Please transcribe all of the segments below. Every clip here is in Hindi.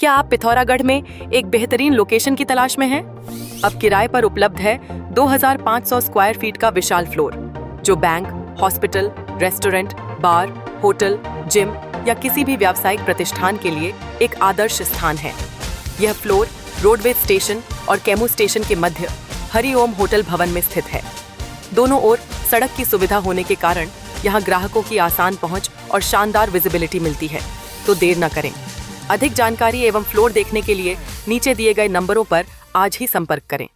क्या आप पिथौरागढ़ में एक बेहतरीन लोकेशन की तलाश में हैं? अब किराए पर उपलब्ध है 2500 स्क्वायर फीट का विशाल फ्लोर, जो बैंक, हॉस्पिटल, रेस्टोरेंट, बार, होटल, जिम या किसी भी व्यावसायिक प्रतिष्ठान के लिए एक आदर्श स्थान है। यह फ्लोर रोडवेज स्टेशन और कैमू स्टेशन के मध्य हरिओम होटल भवन में स्थित है। दोनों ओर सड़क की सुविधा होने के कारण यहाँ ग्राहकों की आसान पहुँच और शानदार विजिबिलिटी मिलती है। तो देर न करें, अधिक जानकारी एवं फ्लोर देखने के लिए नीचे दिए गए नंबरों पर आज ही संपर्क करें।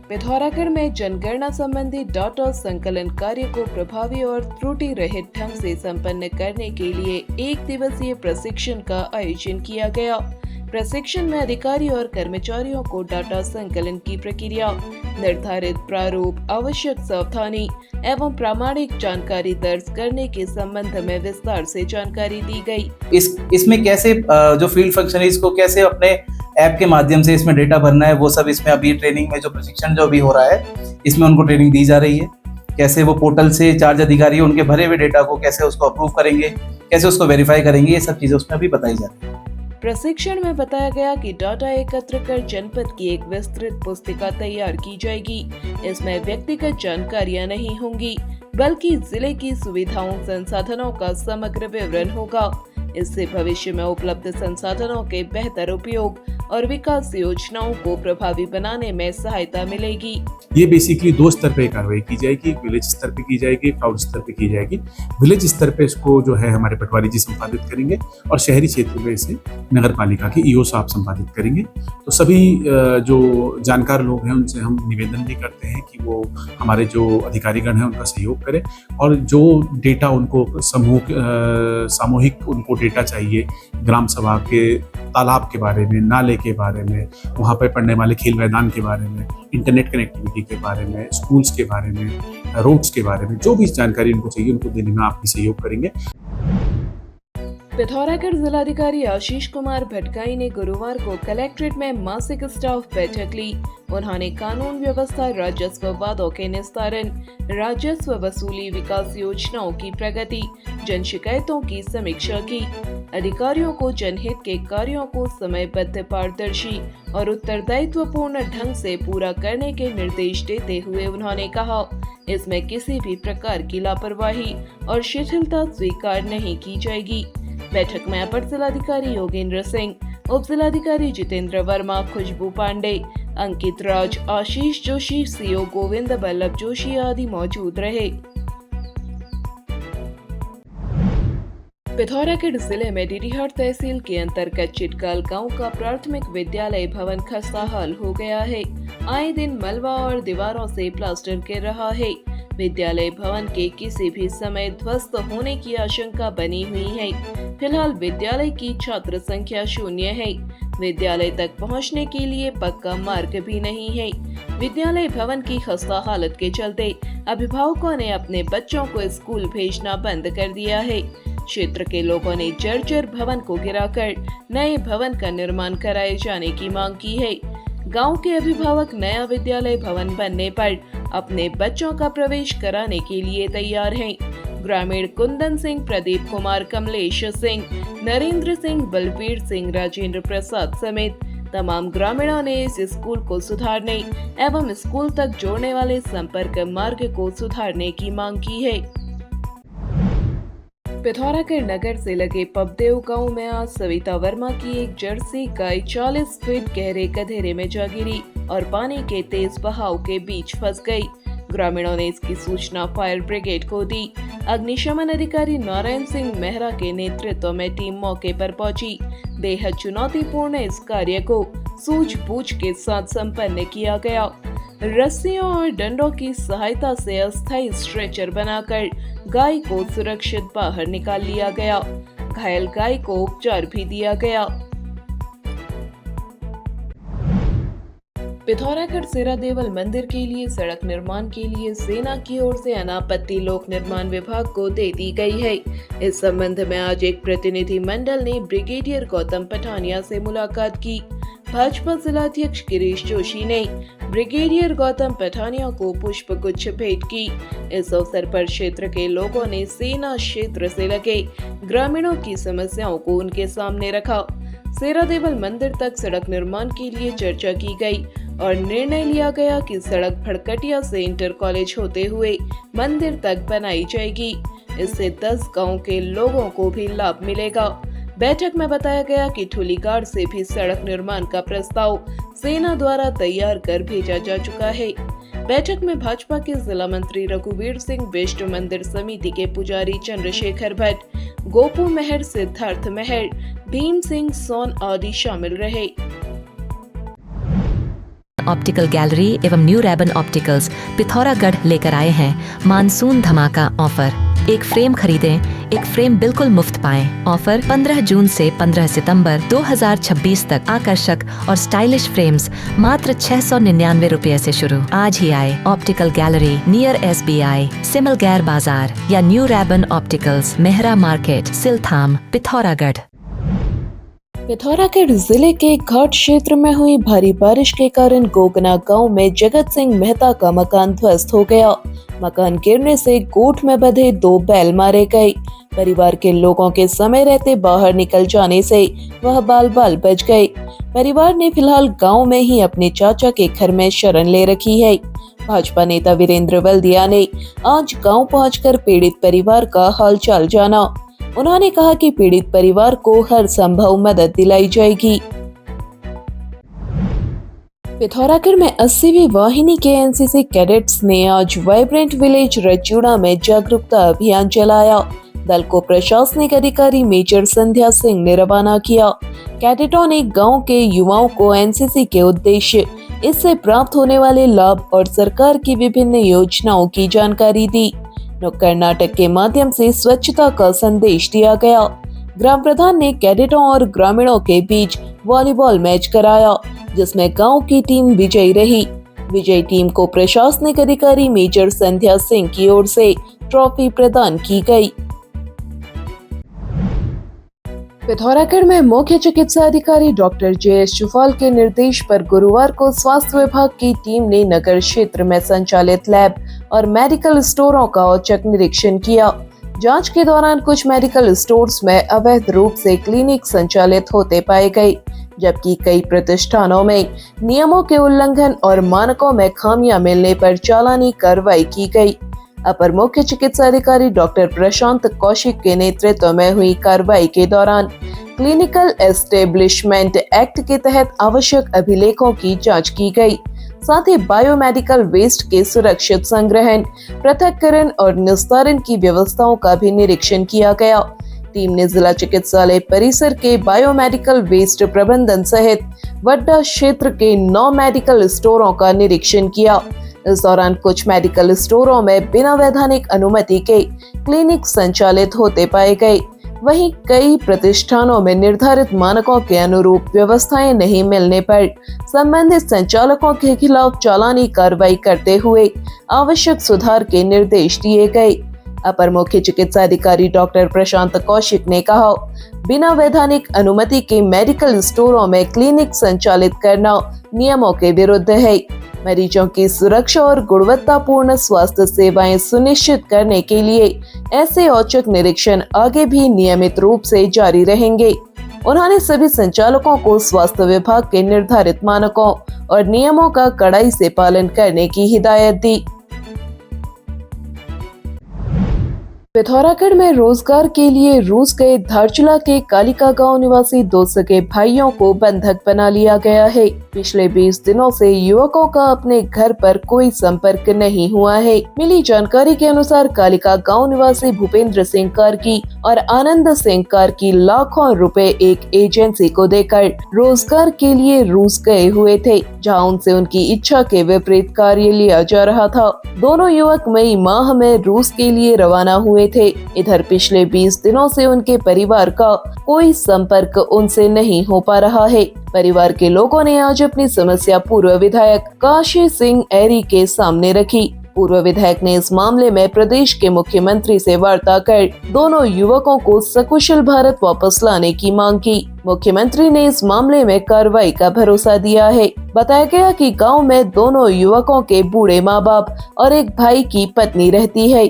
पिथौरागढ़ में जनगणना संबंधी डाटा संकलन कार्य को प्रभावी और त्रुटि रहित ढंग से संपन्न करने के लिए 1 दिवसीय प्रशिक्षण का आयोजन किया गया। प्रशिक्षण में अधिकारी और कर्मचारियों को डाटा संकलन की प्रक्रिया, निर्धारित प्रारूप, आवश्यक सावधानी एवं प्रामाणिक जानकारी दर्ज करने के संबंध में विस्तार से जानकारी दी गई। इसमें कैसे जो फील्ड फंक्शनरीज को कैसे अपने ऐप के माध्यम से इसमें डेटा भरना है, वो सब इसमें अभी ट्रेनिंग में जो प्रशिक्षण जो अभी हो रहा है, इसमें उनको ट्रेनिंग दी जा रही है। कैसे वो पोर्टल से चार्ज अधिकारी उनके भरे हुए डेटा को कैसे उसको अप्रूव करेंगे, कैसे उसको वेरीफाई करेंगे, ये सब चीजें उसमें अभी बताई जा रही है। प्रशिक्षण में बताया गया कि डाटा एकत्र कर जनपद की एक विस्तृत पुस्तिका तैयार की जाएगी। इसमें व्यक्तिगत जानकारियां नहीं होंगी, बल्कि जिले की सुविधाओं संसाधनों का समग्र विवरण होगा। इससे भविष्य में उपलब्ध संसाधनों के बेहतर उपयोग और विकास योजनाओं को प्रभावी बनाने में सहायता मिलेगी। ये बेसिकली 2 स्तर पे कार्रवाई की जाएगी, विलेज स्तर पे की जाएगी, टाउन स्तर पे की जाएगी। विलेज स्तर पे इसको जो है हमारे पटवारी जी संपादित करेंगे और शहरी क्षेत्र में इसे नगर पालिका के ईओ साहब संपादित करेंगे। तो सभी जो जानकार लोग हैं उनसे हम निवेदन भी करते हैं कि वो हमारे जो अधिकारीगण हैं उनका सहयोग करें और जो डेटा उनको सामूहिक उनको डेटा चाहिए, ग्राम सभा के तालाब के बारे में, नाले के बारे में, वहाँ पर पढ़ने वाले खेल मैदान के बारे में, इंटरनेट कनेक्टिविटी के बारे में, स्कूल्स के बारे में, रोड्स के बारे में, जो भी जानकारी उनको चाहिए उनको देने में आप भी सहयोग करेंगे। पिथौरागढ़ जिलाधिकारी आशीष कुमार भटगाई ने गुरुवार को कलेक्ट्रेट में मासिक स्टाफ बैठक ली। उन्होंने कानून व्यवस्था, राजस्व वादों के निस्तारण, राजस्व वसूली, विकास योजनाओं की प्रगति, जन शिकायतों की समीक्षा की। अधिकारियों को जनहित के कार्यों को समयबद्ध, पारदर्शी और उत्तरदायित्वपूर्ण ढंग से पूरा करने के निर्देश देते हुए उन्होंने कहा, इसमें किसी भी प्रकार की लापरवाही और शिथिलता स्वीकार नहीं की जाएगी। बैठक में अपर जिलाधिकारी योगेंद्र सिंह, उप जिलाधिकारी जितेंद्र वर्मा, खुशबू पांडे, अंकित राज, आशीष जोशी, सीओ गोविंद बल्लभ जोशी आदि मौजूद रहे। पिथौरागढ़ जिले में डीडीहाट तहसील के अंतर्गत चिटकाल गांव का प्राथमिक विद्यालय भवन खस्ताहाल हो गया है। आए दिन मलबा और दीवारों से प्लास्टर गिर रहा है। विद्यालय भवन के किसी भी समय ध्वस्त होने की आशंका बनी हुई है। फिलहाल विद्यालय की छात्र संख्या 0 है। विद्यालय तक पहुंचने के लिए पक्का मार्ग भी नहीं है। विद्यालय भवन की खस्ता हालत के चलते अभिभावकों ने अपने बच्चों को स्कूल भेजना बंद कर दिया है। क्षेत्र के लोगों ने जर्जर भवन को गिराकर नए भवन का निर्माण कराए जाने की मांग की है। गांव के अभिभावक नया विद्यालय भवन बनने पर अपने बच्चों का प्रवेश कराने के लिए तैयार हैं। ग्रामीण कुंदन सिंह, प्रदीप कुमार, कमलेश सिंह, नरेंद्र सिंह, बलबीर सिंह, राजेंद्र प्रसाद समेत तमाम ग्रामीणों ने इस स्कूल को सुधारने एवं स्कूल तक जोड़ने वाले संपर्क मार्ग को सुधारने की मांग की है। पिथौरागढ़ नगर से लगे पबदेव गांव में आज सविता वर्मा की एक जर्सी गाय 40 फीट गहरे गधेरे में जा गिरी और पानी के तेज बहाव के बीच फंस गई। ग्रामीणों ने इसकी सूचना फायर ब्रिगेड को दी। अग्निशमन अधिकारी नारायण सिंह मेहरा के नेतृत्व में टीम मौके पर पहुंची। बेहद चुनौतीपूर्ण इस कार्य को सूझबूझ के साथ संपन्न किया गया। रस्सियों और डंडों की सहायता से अस्थायी स्ट्रेचर बनाकर गाय को सुरक्षित बाहर निकाल लिया गया। घायल गाय को उपचार भी दिया गया। पिथौरागढ़ सेरा देवल मंदिर के लिए सड़क निर्माण के लिए सेना की ओर से अनापत्ति लोक निर्माण विभाग को दे दी गई है। इस संबंध में आज एक प्रतिनिधि मंडल ने ब्रिगेडियर गौतम पठानिया से मुलाकात की। भाजपा जिलाध्यक्ष गिरीश जोशी ने ब्रिगेडियर गौतम पठानिया को पुष्प गुच्छ भेंट की। इस अवसर पर क्षेत्र के लोगों ने सेना क्षेत्र से लगे ग्रामीणों की समस्याओं को उनके सामने रखा। सेरा देवल मंदिर तक सड़क निर्माण के लिए चर्चा की गई और निर्णय लिया गया कि सड़क फड़कटिया से इंटर कॉलेज होते हुए मंदिर तक बनाई जाएगी। इससे 10 गांव के लोगों को भी लाभ मिलेगा। बैठक में बताया गया कि ठुलीगाड़ से भी सड़क निर्माण का प्रस्ताव सेना द्वारा तैयार कर भेजा जा चुका है। बैठक में भाजपा के जिला मंत्री रघुवीर सिंह, वैष्णो मंदिर समिति के पुजारी चंद्रशेखर भट्ट, गोपू मेहर, सिद्धार्थ मेहर, भीम सिंह सोन आदि शामिल रहे। ऑप्टिकल गैलरी एवं न्यू रैबन ऑप्टिकल्स पिथौरागढ़ लेकर आए हैं मानसून धमाका ऑफर। एक फ्रेम खरीदें, एक फ्रेम बिल्कुल मुफ्त पाएं। ऑफर 15 जून से 15 सितंबर 2026 तक। आकर्षक और स्टाइलिश फ्रेम्स मात्र 699 रुपए से शुरू। आज ही आए optical gallery near SBI, Simalgair बाजार या new Rayban opticals, Mehra market, Siltham, Pithoragarh. Pithoragarh जिले के घाट क्षेत्र में हुई भारी बारिश के कारण गोगना गांव में जगत सिंह मेहता का मकान ध्वस्त हो गया। मकान गिरने से गोठ में बंधे 2 बैल मारे गए। परिवार के लोगों के समय रहते बाहर निकल जाने से वह बाल बाल बच गए। परिवार ने फिलहाल गांव में ही अपने चाचा के घर में शरण ले रखी है। भाजपा नेता वीरेंद्र वल्दिया ने आज गांव पहुंचकर पीड़ित परिवार का हालचाल जाना। उन्होंने कहा कि पीड़ित परिवार को हर संभव मदद दिलाई जाएगी। पिथौरागढ़ में 80वीं वाहिनी के एनसीसी कैडेट्स ने आज वाइब्रेंट विलेज रचूड़ा में जागरूकता अभियान चलाया। दल को प्रशासनिक अधिकारी मेजर संध्या सिंह ने रवाना किया। कैडेटों ने गांव के युवाओं को एनसीसी के उद्देश्य, इससे प्राप्त होने वाले लाभ और सरकार की विभिन्न योजनाओं की जानकारी दी। नुक्कड़ नाटक के माध्यम से स्वच्छता का संदेश दिया गया। ग्राम प्रधान ने कैडेटों और ग्रामीणों के बीच वॉलीबॉल मैच कराया, जिसमें गांव की टीम विजयी रही। विजयी टीम को प्रशासनिक अधिकारी मेजर संध्या सिंह की ओर से ट्रॉफी प्रदान की गई। पिथौरागढ़ में मुख्य चिकित्सा अधिकारी डॉक्टर JS चुफाल के निर्देश पर गुरुवार को स्वास्थ्य विभाग की टीम ने नगर क्षेत्र में संचालित लैब और मेडिकल स्टोरों का औचक निरीक्षण किया। जांच के दौरान कुछ मेडिकल स्टोर्स में अवैध रूप से क्लिनिक संचालित होते पाए गए, जबकि कई प्रतिष्ठानों में नियमों के उल्लंघन और मानकों में खामियां मिलने पर चालानी कार्रवाई की गई। अपर मुख्य चिकित्सा अधिकारी डॉक्टर प्रशांत कौशिक के नेतृत्व में हुई कार्रवाई के दौरान क्लिनिकल एस्टेब्लिशमेंट एक्ट के तहत आवश्यक अभिलेखों की जांच की गई। साथ ही बायोमेडिकल वेस्ट के सुरक्षित संग्रहण, पृथक्करण और निस्तारण की व्यवस्थाओं का भी निरीक्षण किया गया। टीम ने जिला चिकित्सालय परिसर के बायोमेडिकल वेस्ट प्रबंधन सहित वड्डा क्षेत्र के 9 मेडिकल स्टोरों का निरीक्षण किया। इस दौरान कुछ मेडिकल स्टोरों में बिना वैधानिक अनुमति के क्लिनिक संचालित होते पाए गए। वहीं कई प्रतिष्ठानों में निर्धारित मानकों के अनुरूप व्यवस्थाएं नहीं मिलने पर संबंधित संचालकों के खिलाफ चालानी कार्रवाई करते हुए आवश्यक सुधार के निर्देश दिए गए। अपर मुख्य चिकित्सा अधिकारी डॉक्टर प्रशांत कौशिक ने कहा, बिना वैधानिक अनुमति के मेडिकल स्टोरों में क्लिनिक संचालित करना नियमों के विरुद्ध है। मरीजों की सुरक्षा और गुणवत्तापूर्ण स्वास्थ्य सेवाएं सुनिश्चित करने के लिए ऐसे औचक निरीक्षण आगे भी नियमित रूप से जारी रहेंगे। उन्होंने सभी संचालकों को स्वास्थ्य विभाग के निर्धारित मानकों और नियमों का कड़ाई से पालन करने की हिदायत दी। पिथौरागढ़ में रोजगार के लिए रूस गए धारचूला के कालिका गांव निवासी 2 सगे भाइयों को बंधक बना लिया गया है। पिछले 20 दिनों से युवकों का अपने घर पर कोई संपर्क नहीं हुआ है। मिली जानकारी के अनुसार कालिका गांव निवासी भूपेंद्र सिंह कार्की और आनंद सिंह कार्की लाखों रुपए एक एजेंसी को देकर रोजगार के लिए रूस गए हुए थे, जहां उनसे उनकी इच्छा के विपरीत कार्य लिया जा रहा था। दोनों युवक मई माह में रूस के लिए रवाना हुए थे। इधर पिछले 20 दिनों से उनके परिवार का कोई संपर्क उनसे नहीं हो पा रहा है। परिवार के लोगों ने आज अपनी समस्या पूर्व विधायक काशी सिंह एरी के सामने रखी। पूर्व विधायक ने इस मामले में प्रदेश के मुख्यमंत्री से वार्ता कर दोनों युवकों को सकुशल भारत वापस लाने की मांग की। मुख्यमंत्री ने इस मामले में कार्रवाई का भरोसा दिया है। बताया गया कि गांव में दोनों युवकों के बूढ़े माँ बाप और एक भाई की पत्नी रहती है।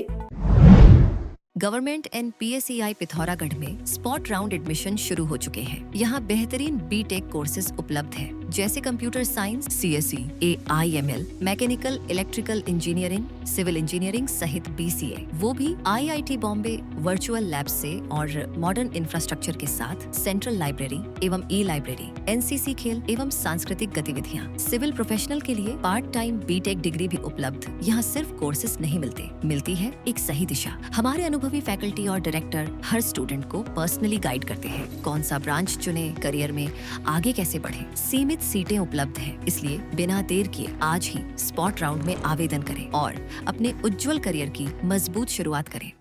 गवर्नमेंट एंड PSEI पिथौरागढ़ में स्पॉट राउंड एडमिशन शुरू हो चुके हैं। यहाँ बेहतरीन BTech कोर्सेज उपलब्ध हैं, जैसे computer science, CSE, AIML, mechanical electrical engineering, civil engineering सहित BCA, वो भी IIT बॉम्बे वर्चुअल लैब से और मॉडर्न इंफ्रास्ट्रक्चर के साथ सेंट्रल लाइब्रेरी एवं E-लाइब्रेरी, NCC खेल एवं सांस्कृतिक गतिविधियाँ। सिविल प्रोफेशनल के लिए पार्ट टाइम BTech डिग्री भी उपलब्ध। यहाँ सिर्फ कोर्सेज नहीं मिलते, मिलती है एक सही दिशा। हमारे अनुभवी फैकल्टी और डायरेक्टर हर स्टूडेंट को पर्सनली गाइड करते हैं, कौन सा ब्रांच चुने, करियर में आगे कैसे बढ़े। सीमित सीटें उपलब्ध हैं, इसलिए बिना देर किए आज ही स्पॉट राउंड में आवेदन करें और अपने उज्जवल करियर की मजबूत शुरुआत करें।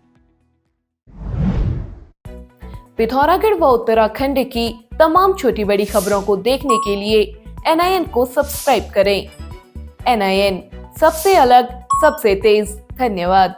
पिथौरागढ़ व उत्तराखंड की तमाम छोटी बड़ी खबरों को देखने के लिए NIN को सब्सक्राइब करें। NIN, सबसे अलग, सबसे तेज। धन्यवाद।